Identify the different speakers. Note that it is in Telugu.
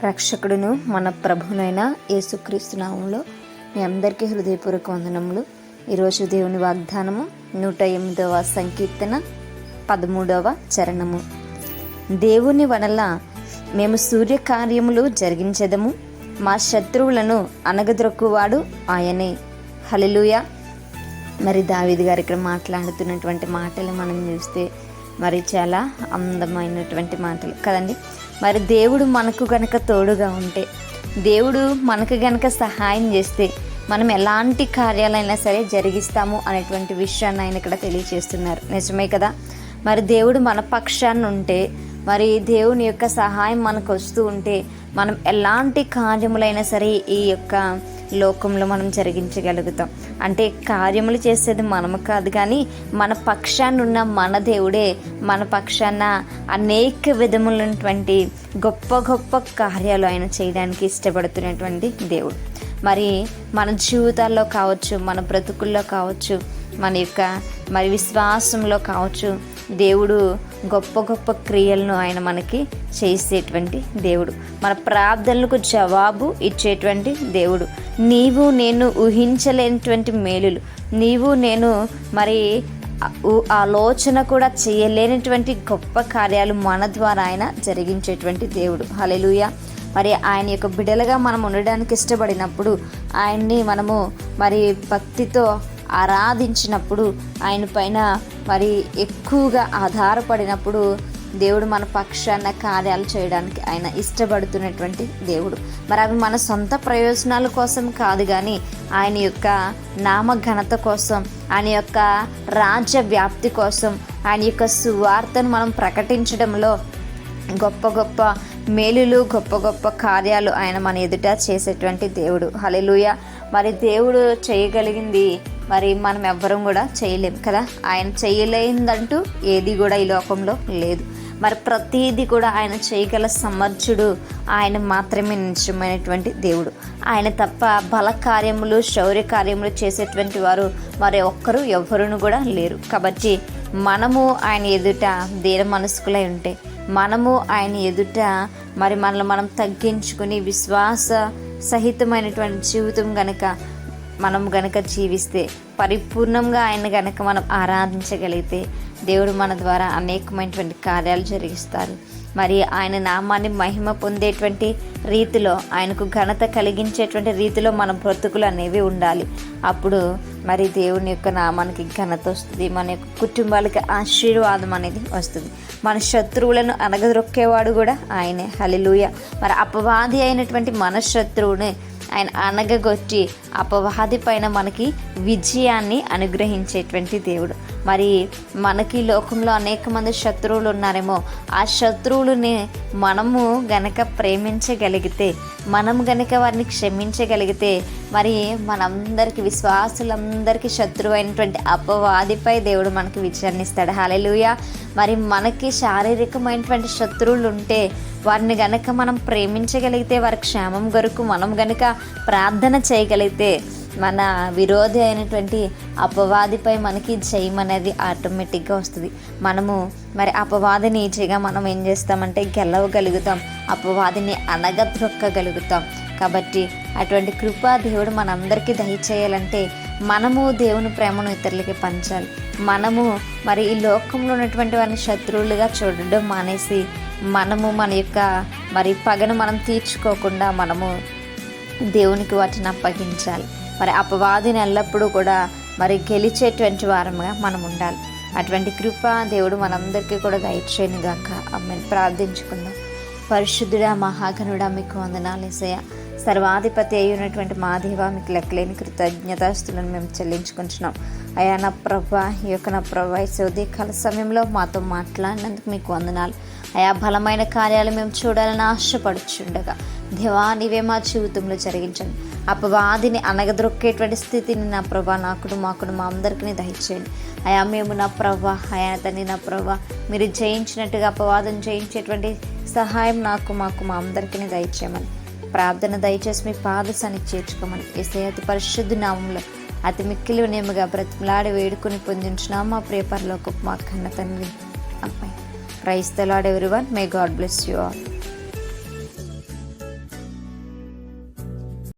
Speaker 1: రక్షకుడును మన ప్రభునైన యేసుక్రీస్తు నామములో మీ అందరికీ హృదయపూర్వక వందనములు. ఈరోజు దేవుని వాగ్దానము 108వ సంకీర్తన 13వ చరణము. దేవుని వలన మేము సూర్యకార్యములు జరిగించెదము, మా శత్రువులను అణగద్రొక్కువాడు ఆయనే. హల్లెలూయా. మరి దావీదు గారు ఇక్కడ మాట్లాడుతున్నటువంటి మాటలు మనం చూస్తే మరి చాలా అందమైనటువంటి మాటలు కదండి. మరి దేవుడు మనకు గనక తోడుగా ఉంటే, దేవుడు మనకు గనక సహాయం చేస్తే మనం ఎలాంటి కార్యాలైనా సరే జరిగిస్తాము అనేటువంటి విషయాన్ని ఆయన ఇక్కడ తెలియజేస్తున్నారు. నిజమే కదా. మరి దేవుడు మన పక్షాన్ని ఉంటే, మరి దేవుని యొక్క సహాయం మనకు వస్తూ ఉంటే మనం ఎలాంటి కార్యములైనా సరే ఈ యొక్క లోకంలో మనం జరిగించగలుగుతాం. అంటే కార్యములు చేసేది మనము కాదు, కానీ మన పక్షాన్ని ఉన్న మన దేవుడే మన పక్షాన అనేక విధములైనటువంటి గొప్ప గొప్ప కార్యాలు ఆయన చేయడానికి ఇష్టపడుతున్నటువంటి దేవుడు. మరి మన జీవితాల్లో కావచ్చు, మన బ్రతుకుల్లో కావచ్చు, మన యొక్క మరి విశ్వాసంలో కావచ్చు, దేవుడు గొప్ప గొప్ప క్రియలను ఆయన మనకి చేసేటువంటి దేవుడు. మన ప్రార్థనలకు జవాబు ఇచ్చేటువంటి దేవుడు. నీవు నేను ఊహించలేనటువంటి మేలులు, నీవు నేను మరి ఆలోచన కూడా చేయలేనటువంటి గొప్ప కార్యాలు మన ద్వారా ఆయన జరిగించేటువంటి దేవుడు. హల్లెలూయా. మరి ఆయన యొక్క బిడ్డలుగా మనం ఉండడానికి ఇష్టపడినప్పుడు, ఆయన్ని మనము మరి భక్తితో ఆరాధించినప్పుడు, ఆయన పైన మరి ఎక్కువగా ఆధారపడినప్పుడు దేవుడు మన పక్షాన కార్యాలు చేయడానికి ఆయన ఇష్టపడుతున్నటువంటి దేవుడు. మరి అవి మన సొంత ప్రయోజనాల కోసం కాదు, కానీ ఆయన యొక్క నామ ఘనత కోసం, ఆయన యొక్క రాజ్య వ్యాప్తి కోసం, ఆయన యొక్క సువార్తను మనం ప్రకటించడంలో గొప్ప గొప్ప మేలులు, గొప్ప గొప్ప కార్యాలు ఆయన మన ఎదుట చేసేటువంటి దేవుడు. హల్లెలూయా. మరి దేవుడు చేయగలిగింది మరి మనం ఎవ్వరం కూడా చేయలేం కదా. ఆయన చేయలేదంటూ ఏది కూడా ఈ లోకంలో లేదు. మరి ప్రతీది కూడా ఆయన చేయగల సమర్థుడు ఆయన మాత్రమే నిజమైనటువంటి దేవుడు. ఆయన తప్ప బల కార్యములు, శౌర్య కార్యములు చేసేటువంటి వారు మరి ఒక్కరు ఎవ్వరును కూడా లేరు. కాబట్టి మనము ఆయన ఎదుట దీన మనస్కులై ఉంటే, మనము ఆయన ఎదుట మరి మనల్ని మనం తగ్గించుకుని విశ్వాస సహితమైనటువంటి జీవితం మనం గనక జీవిస్తే, పరిపూర్ణంగా ఆయన గనక మనం ఆరాధించగలిగితే, దేవుడు మన ద్వారా అనేకమైనటువంటి కార్యాలు జరిగిస్తారు. మరి ఆయన నామాన్ని మహిమ పొందేటువంటి రీతిలో, ఆయనకు ఘనత కలిగించేటువంటి రీతిలో మన బ్రతుకులు అనేవి ఉండాలి. అప్పుడు మరి దేవుని యొక్క నామానికి ఘనత వస్తుంది, మన యొక్క కుటుంబాలకి ఆశీర్వాదం అనేది వస్తుంది. మన శత్రువులను అనగదొక్కేవాడు కూడా ఆయనే. హల్లెలూయా. మరి అపవాది అయినటువంటి మన శత్రువుని ఆయన అనగగొట్టి అపవాది పైన మనకి విజయాన్ని అనుగ్రహించేటువంటి దేవుడు. మరి మనకి లోకంలో అనేక మంది శత్రువులు ఉన్నారేమో, ఆ శత్రువులని మనము గనక ప్రేమించగలిగితే, మనం గనక వారిని క్షమించగలిగితే, మరి మనందరికీ, విశ్వాసులందరికీ శత్రువు అయినటువంటి అపవాదిపై దేవుడు మనకి విజయాన్ని ఇస్తాడు. హల్లెలూయా. మరి మనకి శారీరకమైనటువంటి శత్రువులు ఉంటే వారిని గనక మనం ప్రేమించగలిగితే, వారి క్షేమం కొరకు మనం గనక ప్రార్థన చేయగలిగితే, మన విరోధి అయినటువంటి అపవాదిపై మనకి జయం అనేది ఆటోమేటిక్గా వస్తుంది. మనము మరి అపవాదిని ఈజీగా మనం ఏం చేస్తామంటే గెలవగలుగుతాం, అపవాదిని అనగద్రొక్కగలుగుతాం. కాబట్టి అటువంటి కృపా దేవుడు మనందరికీ దయచేయాలంటే మనము దేవుని ప్రేమను ఇతరులకి పంచాలి. మనము మరి ఈ లోకంలో ఉన్నటువంటి వారిని శత్రువులుగా చూడడం మానేసి, మనము మన యొక్క మరి పగను మనం తీర్చుకోకుండా మనము దేవునికి వాటిని అప్పగించాలి. మరి అపవాదిని ఎల్లప్పుడూ కూడా మరి గెలిచేటువంటి వారముగా మనం ఉండాలి. అటువంటి కృప దేవుడు మనందరికీ కూడా దయచేయను గాక. ఆమేన్. ప్రార్థించుకుందాం. పరిశుద్ధుడా, మహాగణుడా, మీకు వందనాలు యేసయ్యా. సర్వాధిపతి అయి ఉన్నటువంటి మా దేవా, మీకు లెక్కలేని కృతజ్ఞతాస్తులను మేము చెల్లించుకుంటున్నాం. అయ్యా నా ప్రభా, ఈ యొక్క నా ప్రభా ఉదయకాల సమయంలో మాతో మాట్లాడినందుకు మీకు వందనాలు. అయా బలమైన కార్యాలు మేము చూడాలని ఆశపడుచుండగా దేవా, నీవే మా జీవితంలో జరిగించండి. అపవాదిని అనగదొక్కేటువంటి స్థితిని నా ప్రభా నాకుడు మాకుడు మా అందరికీ దయచేయండి. అయా మేము నా ప్రభా, అయా తండ్రి నా ప్రభా, మీరు జయించినట్టుగా అపవాదం జయించేటువంటి సహాయం నాకు మాకు మా అందరికీ దయచేయమని ప్రార్థన దయచేసి మీ పాదసానికి చేర్చుకోమని యేసయ్య అతి పరిశుద్ధ నామంలో అతి మిక్కిలి నేముగా బ్రతిమలాడి వేడుకొని పొందించున్నాం మా ప్రియ పరలోకపు మా కన్న తండ్రి. అమ్మాయి. Praise the Lord everyone. May God bless you all.